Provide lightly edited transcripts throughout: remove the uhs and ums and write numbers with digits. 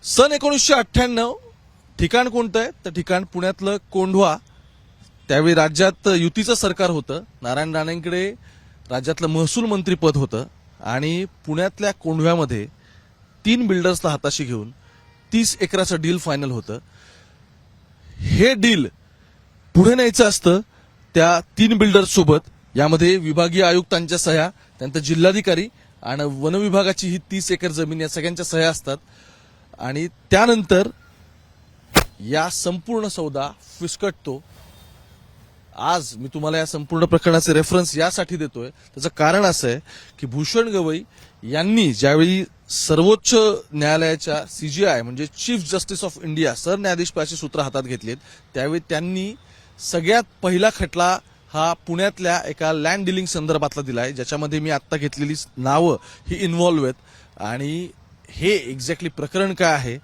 सन 1998 ठिकाण कोणतं आहे तर ठिकाण पुण्यातलं कोंढवा. त्यावेळी राज्यात युतीचं सरकार होतं. नारायण राणेंकडे राज्यातलं महसूल मंत्री पद होतं आणि पुण्यातल्या कोंढव्यामध्ये 3 बिल्डर्सला हाताशी घेऊन 30 एकराचं डील फायनल होतं. हे डील पुढे न्यायचं असतं त्या 3 बिल्डर्स सोबत. यामध्ये विभागीय आयुक्तांच्या सह्या, त्यानंतर जिल्हाधिकारी आणि वन विभागाची ही 30 एकर जमीन या सगळ्यांच्या सह्या असतात. आणि त्यानंतर या संपूर्ण सौदा फिसकटतो. आज मी तुम्हाला या संपूर्ण प्रकरणाचे रेफरन्स यासाठी देतोय, त्याचं कारण असं आहे की भूषण गवई यांनी ज्यावेळी सर्वोच्च न्यायालयाच्या सीजीआय म्हणजे चीफ जस्टिस ऑफ इंडिया सरन्यायाधीशपदाची सूत्र हातात घेतलीत, त्यावेळी त्यांनी सगळ्यात पहिला खटला हा पुण्यातल्या एका लँड डिलिंग संदर्भातला दिलाय, ज्याच्यामध्ये मी आत्ता घेतलेली नावं ही इन्व्हॉल्व्ह आहेत. आणि हे एक्झॅक्टली प्रकरण काय आहे,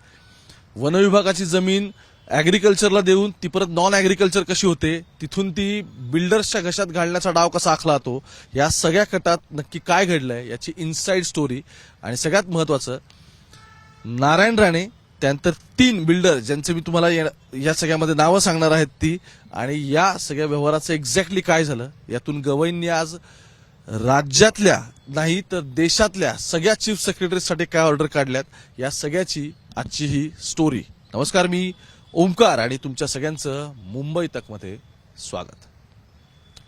वन विभागाची जमीन ऍग्रिकल्चरला देऊन ती परत नॉन ऍग्रिकल्चर कशी होते, तिथून ती बिल्डर्सच्या घशात घालण्याचा डाव कसा आखला जातो, या सगळ्या कटात नक्की काय घडलंय याची इनसाइड स्टोरी. आणि सगळ्यात महत्वाचं, नारायण राणे त्यानंतर 3 बिल्डर ज्यांचे मी तुम्हाला या सगळ्यामध्ये नावं सांगणार आहेत ती, आणि या सगळ्या व्यवहाराचं एक्झॅक्टली काय झालं, यातून गवईंनी आज राज्यातल्या नाही तर देशातल्या सगळ्या चीफ सेक्रेटरीसाठी काय ऑर्डर काढल्यात, या सगळ्याची आजची ही स्टोरी. नमस्कार, मी ओमकार आणि तुमच्या सगळ्यांचं मुंबई तकमध्ये स्वागत.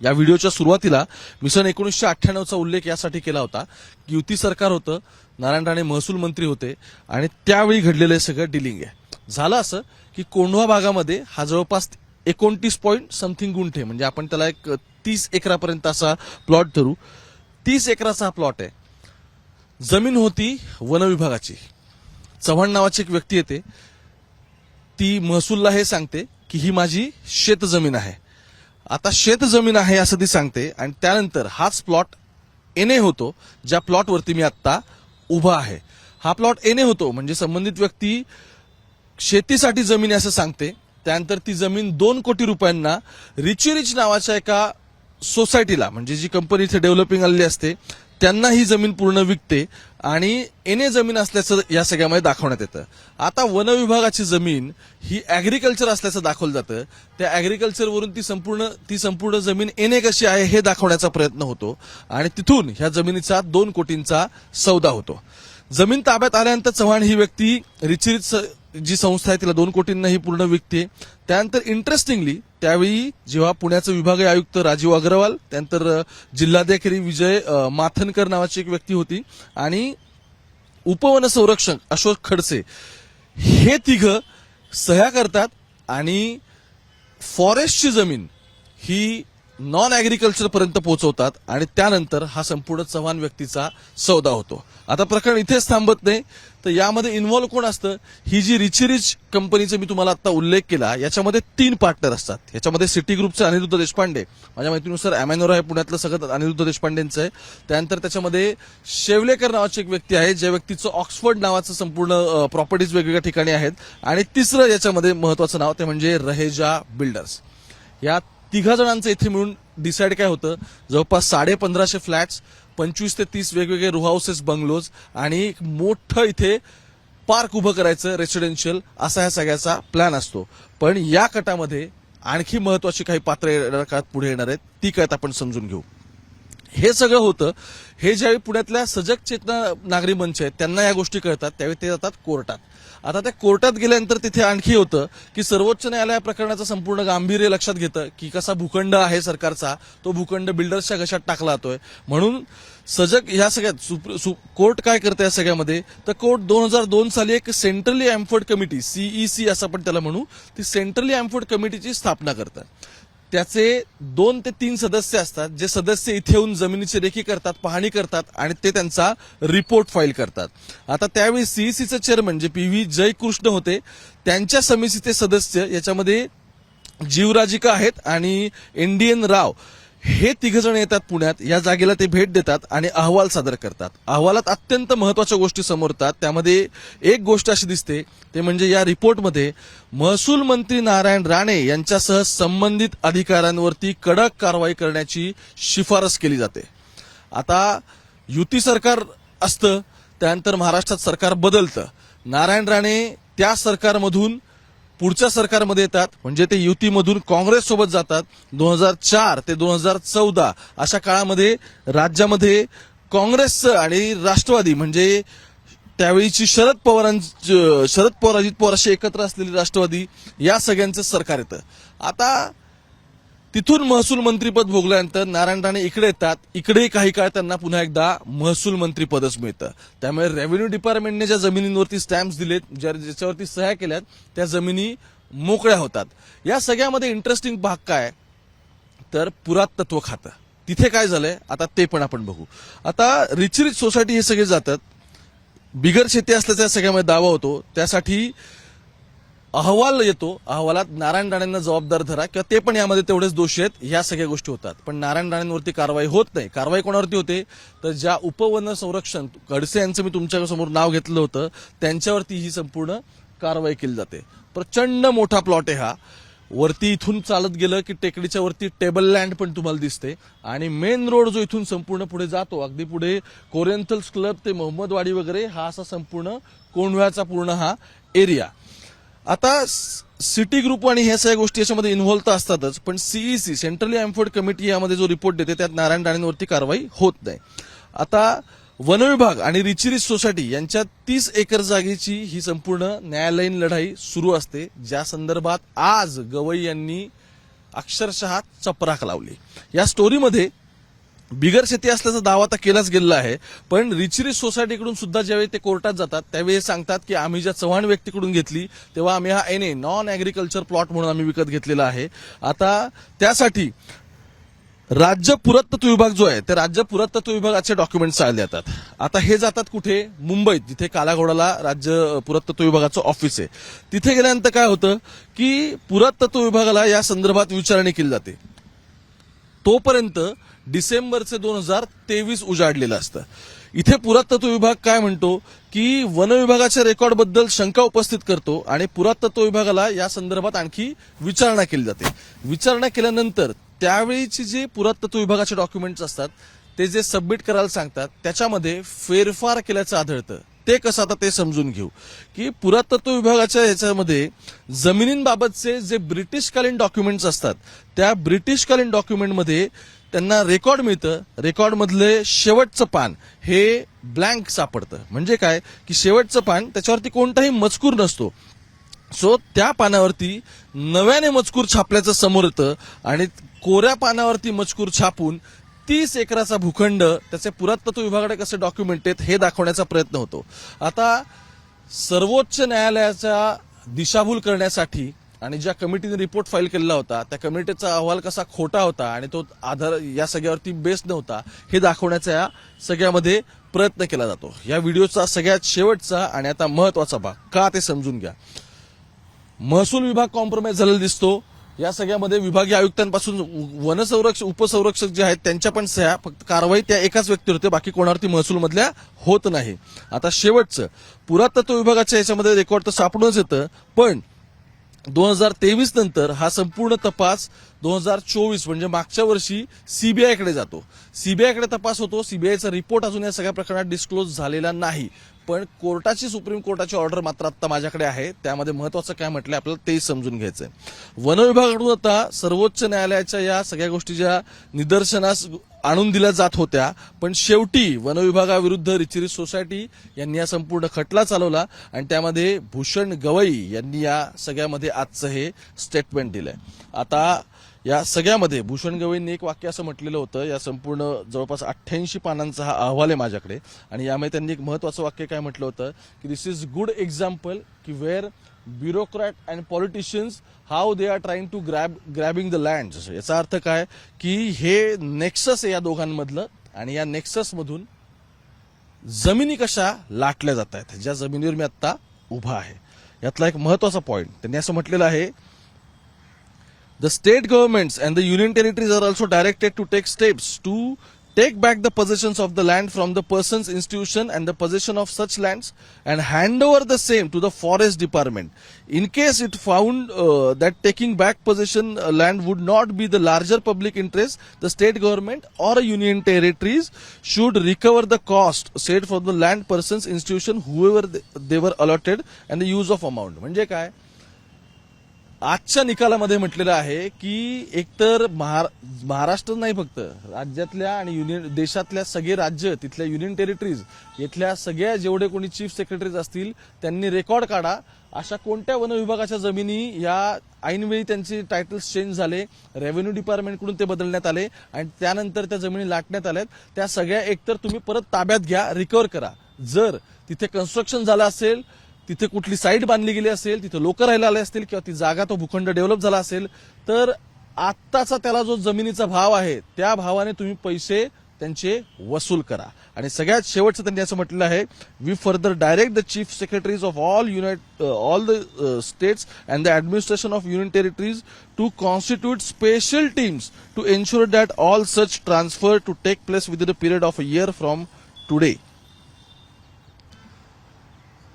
या व्हिडिओच्या सुरुवातीला मी सन 1998चा उल्लेख यासाठी केला होता की युती सरकार होतं, नारायण राणे महसूल मंत्री होते आणि त्यावेळी घडलेलं सगळं डिलिंग आहे. झालं असं की कोंढवा भागामध्ये हा जवळपास 29 गुंठे म्हणजे आपण त्याला एक 30 एकरापर्यंत असा प्लॉट धरू. 30 एकराचा हा प्लॉट आहे. जमीन होती वन विभागाची. चव्हाण नावाची एक व्यक्ती येते, ती महसूलला हे सांगते की ही माझी शेत जमीन आहे. आता शेत जमीन आहे असं ती सांगते आणि त्यानंतर हाच प्लॉट एनए होतो, ज्या प्लॉटवरती मी आत्ता उभा आहे. हा प्लॉट एनए होतो म्हणजे संबंधित व्यक्ती शेतीसाठी जमीन असं सांगते. त्यानंतर ती जमीन 2 कोटी रुपयांना रिच नावाच्या एका सोसायटीला, म्हणजे जी कंपनी इथे डेव्हलपिंग आलेली असते, त्यांना ही जमीन पूर्ण विकते आणि एनए जमीन असल्याचं या सगळ्यामध्ये दाखवण्यात येतं. आता वन विभागाची जमीन ही ऍग्रिकल्चर असल्याचं दाखवलं जातं. त्या ऍग्रिकल्चरवरून ती संपूर्ण जमीन एनए कशी आहे हे दाखवण्याचा प्रयत्न होतो आणि तिथून ह्या जमिनीचा 2 कोटींचा सौदा होतो. जमीन ताब्यात आल्यानंतर चव्हाण ही व्यक्ती रिच जी संस्था आहे तिला 2 कोटींना ही पूर्ण विकते. त्यानंतर इंटरेस्टिंगली त्यावेळी जेव्हा पुण्याचे विभागीय आयुक्त राजीव अग्रवाल, त्यानंतर जिल्हाधिकारी विजय माथनकर नावाची एक व्यक्ती होती आणि उपवन संरक्षक अशोक खडसे, हे 3 सह्या करतात आणि फॉरेस्टची जमीन ही नॉन ऍग्रिकल्चर पर्यंत पोहोचवतात आणि त्यानंतर हा संपूर्ण चव्हाण व्यक्तीचा सौदा होतो. आता प्रकरण इथेच थांबत नाही, तर यामध्ये इन्व्हॉल्व कोण असतं, ही जी रिच कंपनीचा मी तुम्हाला आता उल्लेख केला, याच्यामध्ये 3 पार्टनर असतात. याच्यामध्ये सिटी ग्रुपचे अनिरुद्ध देशपांडे, माझ्या माहितीनुसार अमॅनोरा हे पुण्यातलं सगळं अनिरुद्ध देशपांडेंचं आहे. त्यानंतर त्याच्यामध्ये शेवलेकर नावाची एक व्यक्ती आहे, ज्या व्यक्तीचं ऑक्सफर्ड नावाचं संपूर्ण प्रॉपर्टीज वेगवेगळ्या ठिकाणी आहेत. आणि तिसरं याच्यामध्ये महत्वाचं नाव ते म्हणजे रहेजा बिल्डर्स. या 3 जणांचं इथे मिळून डिसाईड काय होतं, जवळपास 1550 फ्लॅट्स, 25 ते 30 वेगवेगळे रो हाऊसेस, बंगलोज आणि एक मोठं इथे पार्क उभं करायचं रेसिडेन्शियल, असा ह्या सगळ्याचा प्लॅन असतो. पण या कटामध्ये आणखी महत्वाची काही पात्र पुढे येणार आहेत, ती काय आपण समजून घेऊ. हे सगळं होतं, हे ज्यावेळी पुण्यातल्या सजग चेतना नागरी मंच आहेत त्यांना या गोष्टी कळतात, त्यावेळी ते जातात कोर्टात. आता त्या कोर्टात गेल्यानंतर तिथे आणखी होतं की सर्वोच्च न्यायालय या प्रकरणाचं संपूर्ण गांभीर्य लक्षात घेतं की कसा भूखंड आहे सरकारचा, तो भूखंड बिल्डर्सच्या घशात टाकला जातोय. म्हणून सजग ह्या सगळ्यात कोर्ट काय करतं या सगळ्यामध्ये, तर कोर्ट 2002 साली एक सेंट्रली एम्फर्ड कमिटी, सीईसी असं आपण त्याला म्हणू, ती सेंट्रली एम्फर्ड कमिटीची स्थापना करतं. त्याचे 2 ते 3 सदस्य असतात, जे सदस्य इथे येऊन जमिनीची रेखी करतात, पाहणी करतात आणि ते त्यांचा रिपोर्ट फाईल करतात. आता त्यावेळी सीईसीचे चेअरमन जे PV जयकृष्ण होते, त्यांच्या समितीचे सदस्य याच्यामध्ये जीवराजिका आहेत आणि NDN राव, हे 3 जण येतात पुण्यात. या जागेला ते भेट देतात आणि अहवाल सादर करतात. अहवालात अत्यंत महत्वाच्या गोष्टी समोर येतात. त्यामध्ये एक गोष्ट अशी दिसते, ते म्हणजे या रिपोर्टमध्ये महसूल मंत्री नारायण राणे यांच्यासह संबंधित अधिकाऱ्यांवरती कडक कारवाई करण्याची शिफारस केली जाते. आता युती सरकार असतं, त्यानंतर महाराष्ट्रात सरकार बदलतं नारायण राणे त्या सरकारमधून पुढच्या सरकारमध्ये येतात, म्हणजे ते युतीमधून काँग्रेस सोबत जातात. 2004 ते 2014 अशा काळामध्ये राज्यामध्ये काँग्रेसचं आणि राष्ट्रवादी म्हणजे त्यावेळीची शरद पवार अजित पवार अशी एकत्र असलेली राष्ट्रवादी या सगळ्यांचं सरकार येतं. आता तिथून महसूल मंत्रीपद भोगल्यानंतर नारायण राणे इकडे येतात. इकडेही काही काळ त्यांना पुन्हा एकदा महसूल मंत्रीपदच मिळतं. त्यामुळे रेव्हेन्यू डिपार्टमेंटने ज्या जमिनींवरती स्टॅम्प्स दिलेत, ज्याच्यावरती सह्या केल्यात, त्या जमिनी मोकळ्या होतात. या सगळ्यामध्ये इंटरेस्टिंग भाग काय तर पुरातत्व खातं. तिथे काय झालंय आता ते पण आपण बघू. आता रिच सोसायटी हे सगळे जातात, बिगर शेती असल्याचा सगळ्यामध्ये दावा होतो. त्यासाठी अहवाल येतो, अहवालात नारायण राणेंना जबाबदार धरा किंवा ते पण यामध्ये तेवढेच दोषी आहेत, ह्या सगळ्या गोष्टी होतात. पण नारायण राणेंवरती कारवाई होत नाही. कारवाई कोणावरती होते तर ज्या उपवन संरक्षण खडसे यांचं मी तुमच्या समोर नाव घेतलं होतं त्यांच्यावरती ही संपूर्ण कारवाई केली जाते. प्रचंड मोठा प्लॉट आहे हा. वरती इथून चालत गेलं की टेकडीच्या वरती टेबल लँड पण तुम्हाला दिसते आणि मेन रोड जो इथून संपूर्ण पुढे जातो, अगदी पुढे कोरिएंटल्स क्लब ते मोहम्मदवाडी वगैरे हा असा संपूर्ण कोंढव्याचा पूर्ण हा एरिया. आता सिटी ग्रुप आणि ह्या सगळ्या गोष्टी याच्यामध्ये इन्व्हॉल्व तर असतातच, पण सीईसी सेंट्रली एम्फोर्ड कमिटी यामध्ये जो रिपोर्ट देते त्यात नारायण राणेंवरती कारवाई होत नाही. आता वनविभाग आणि रिच सोसायटी यांच्या 30 एकर जागेची ही संपूर्ण न्यायालयीन लढाई सुरू असते, ज्या संदर्भात आज गवई यांनी अक्षरशः चपराक लावली. या स्टोरीमध्ये बिगर शेती असल्याचा दावा तर केलाच गेलेला आहे, पण रिच सोसायटीकडून सुद्धा ज्यावेळी ते कोर्टात जातात त्यावेळी सांगतात की आम्ही ज्या चव्हाण व्यक्तीकडून घेतली तेव्हा आम्ही हा NA नॉन ऍग्रिकल्चर प्लॉट म्हणून आम्ही विकत घेतलेला आहे. आता त्यासाठी राज्य पुरातत्व विभाग जो आहे त्या राज्य पुरातत्व विभागाचे डॉक्युमेंट्स आले जातात. आता हे जातात कुठे? मुंबईत, जिथे कालाघोडाला राज्य पुरातत्व विभागाचं ऑफिस आहे. तिथे गेल्यानंतर काय होतं की पुरातत्व विभागाला या संदर्भात विचारणी केली जाते. तोपर्यंत डिसेंबरचे 2023 उजाडलेलं असतं. इथे पुरातत्व विभाग काय म्हणतो की वन विभागाच्या रेकॉर्डबद्दल शंका उपस्थित करतो आणि पुरातत्व विभागाला या संदर्भात आणखी विचारणा केली जाते. विचारणा केल्यानंतर त्यावेळीचे जे पुरातत्व विभागाचे डॉक्युमेंट्स असतात ते जे सबमिट करायला सांगतात त्याच्यामध्ये फेरफार केल्याचं आढळतं. ते कसं आता ते समजून घेऊ की पुरातत्व विभागाच्या याच्यामध्ये जमिनींबाबतचे जे ब्रिटिशकालीन डॉक्युमेंट्स असतात त्या ब्रिटिशकालीन डॉक्युमेंटमध्ये त्यांना रेकॉर्ड मिळतं. रेकॉर्डमधले शेवटचं पान हे ब्लँक सापडतं. म्हणजे काय की शेवटचं पान त्याच्यावरती कोणताही मजकूर नसतो. सो त्या पानावरती नव्याने मजकूर छापल्याचं समोर येतं आणि कोऱ्या पानावरती मजकूर छापून 30 एकराचा भूखंड त्याचे पुरातत्व विभागाकडे कसे डॉक्युमेंट आहेत हे दाखवण्याचा प्रयत्न होतो. आता सर्वोच्च न्यायालयाचा दिशाभूल करण्यासाठी आणि ज्या कमिटीने रिपोर्ट फाईल केलेला होता त्या कमिटीचा अहवाल कसा खोटा होता आणि तो आधार या सगळ्यावरती बेस नव्हता हे दाखवण्याचा या सगळ्यामध्ये प्रयत्न केला जातो. या व्हिडिओचा सगळ्यात शेवटचा आणि आता महत्वाचा भाग का ते समजून घ्या. महसूल विभाग कॉम्प्रोमाइज झालेला दिसतो. या सगळ्यामध्ये विभागीय आयुक्तांपासून वनसंरक्षक उपसंरक्षक जे आहेत त्यांच्या पण सह्या, फक्त कारवाई त्या एकाच व्यक्तीवर होते, बाकी कोणावरती महसूलमधल्या होत नाही. आता शेवटचं पुरातत्व विभागाच्या याच्यामध्ये रेकॉर्ड तर सापडूनच येतं, पण 2023 नंतर हा संपूर्ण तपास 2024 म्हणजे मागच्या वर्षी सीबीआयकडे जातो. सीबीआयकडे तपास होतो. सीबीआयचा रिपोर्ट अजून या सगळ्या प्रकरणात डिस्क्लोज झालेला नाही, पण कोर्टाची सुप्रीम कोर्टाची ऑर्डर मात्र आता माझ्याकडे आहे. त्यामध्ये महत्वाचं काय म्हटलंय आपल्याला ते समजून घ्यायचंय. वन विभागाकडून आता सर्वोच्च न्यायालयाच्या या सगळ्या गोष्टी ज्या निदर्शनास आणून दिल्या जात होत्या, पण शेवटी वन विभागाविरुद्ध रिच सोसायटी यांनी हा संपूर्ण खटला चालवला आणि त्यामध्ये भूषण गवई यांनी या सगळ्यामध्ये आजचं हे स्टेटमेंट दिलंय. आता या सगळ्यामध्ये भूषण गवईंनी एक वाक्य असं म्हटलेलं होतं. या संपूर्ण जवळपास 88 पानांचा हा अहवाल आहे माझ्याकडे आणि यामध्ये त्यांनी एक महत्वाचं वाक्य काय म्हटलं होतं की दिस इज गुड एक्झाम्पल की where bureaucrat and politicians how they are trying to grabbing the land. याचा अर्थ काय की हे नेक्सस आहे या दोघांमधलं आणि या नेक्सस मधून जमिनी कशा लाटल्या जात आहेत, ज्या जमिनीवर मी आता उभा आहे. यातला एक महत्वाचा पॉइंट त्यांनी असं म्हटलेलं आहे, The state governments and the union territories are also directed to take steps to take back the possessions of the land from the person's institution and the possession of such lands and hand over the same to the forest department. In case it found that taking back possession land would not be the larger public interest, the state government or union territories should recover the cost said from the land person's institution whoever they were allotted and the use of amount. म्हणजे काय, आजच्या निकालामध्ये म्हटलेलं आहे की एकतर महाराष्ट्र नाही फक्त राज्यातल्या आणि युनियन देशातल्या सगळे राज्य, तिथल्या युनियन टेरिटरीज, इथल्या सगळ्या जेवढे कोणी चीफ सेक्रेटरीज असतील त्यांनी रेकॉर्ड काढा, अशा कोणत्या वन विभागाच्या जमिनी या ऐनवेळी त्यांचे टायटल्स चेंज झाले, रेव्हेन्यू डिपार्टमेंटकडून ते बदलण्यात आले आणि त्यानंतर त्या जमिनी लाटण्यात आल्यात, त्या सगळ्या एकतर तुम्ही परत ताब्यात घ्या, रिकव्हर करा. जर तिथे कन्स्ट्रक्शन झालं असेल, तिथे कुठली साईट बांधली गेली असेल, तिथे लोक राहायला आले असतील किंवा ती जागा तो भूखंड डेव्हलप झाला असेल, तर आत्ताचा त्याला जो जमिनीचा भाव आहे त्या भावाने तुम्ही पैसे त्यांचे वसूल करा. आणि सगळ्यात शेवटचं त्यांनी असं म्हटलेलं आहे, we further direct the chief secretaries of all the states and the administration of union territories to constitute special teams to ensure that all such transfer to take place within a period of a year from today.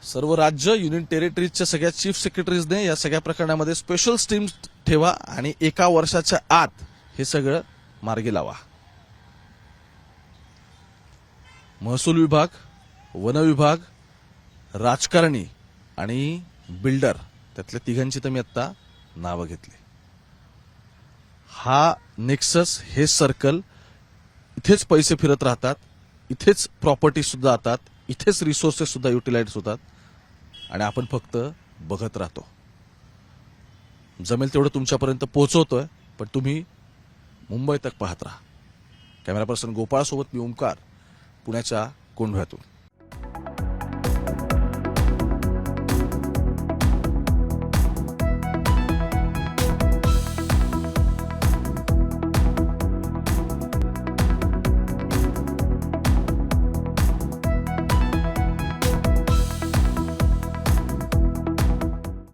सर्व राज्य union टेरिटरीजच्या सगळ्या chief सेक्रेटरीजने या सगळ्या प्रकरणामध्ये special teams ठेवा आणि 1 वर्षाच्या आत हे सगळं मार्गी लावा. महसूल विभाग, वन विभाग, राजकारणी आणि बिल्डर, त्यातल्या तिघांची तर मी आता नावं घेतली. हा नेक्सस, हे सर्कल, इथेच पैसे फिरत राहतात, इथेच प्रॉपर्टी सुद्धा जातात, इथेच रिसोर्सेस सुद्धा युटिलाइज होतात आणि आपण फक्त बघत राहतो. जमेल तेवढं तुमच्यापर्यंत पोहोचवतोय, पण तुम्ही मुंबई तक पाहत राहा. कॅमेरा पर्सन गोपाळ सोबत मी ओमकार, पुण्याच्या कोंढव्यातून.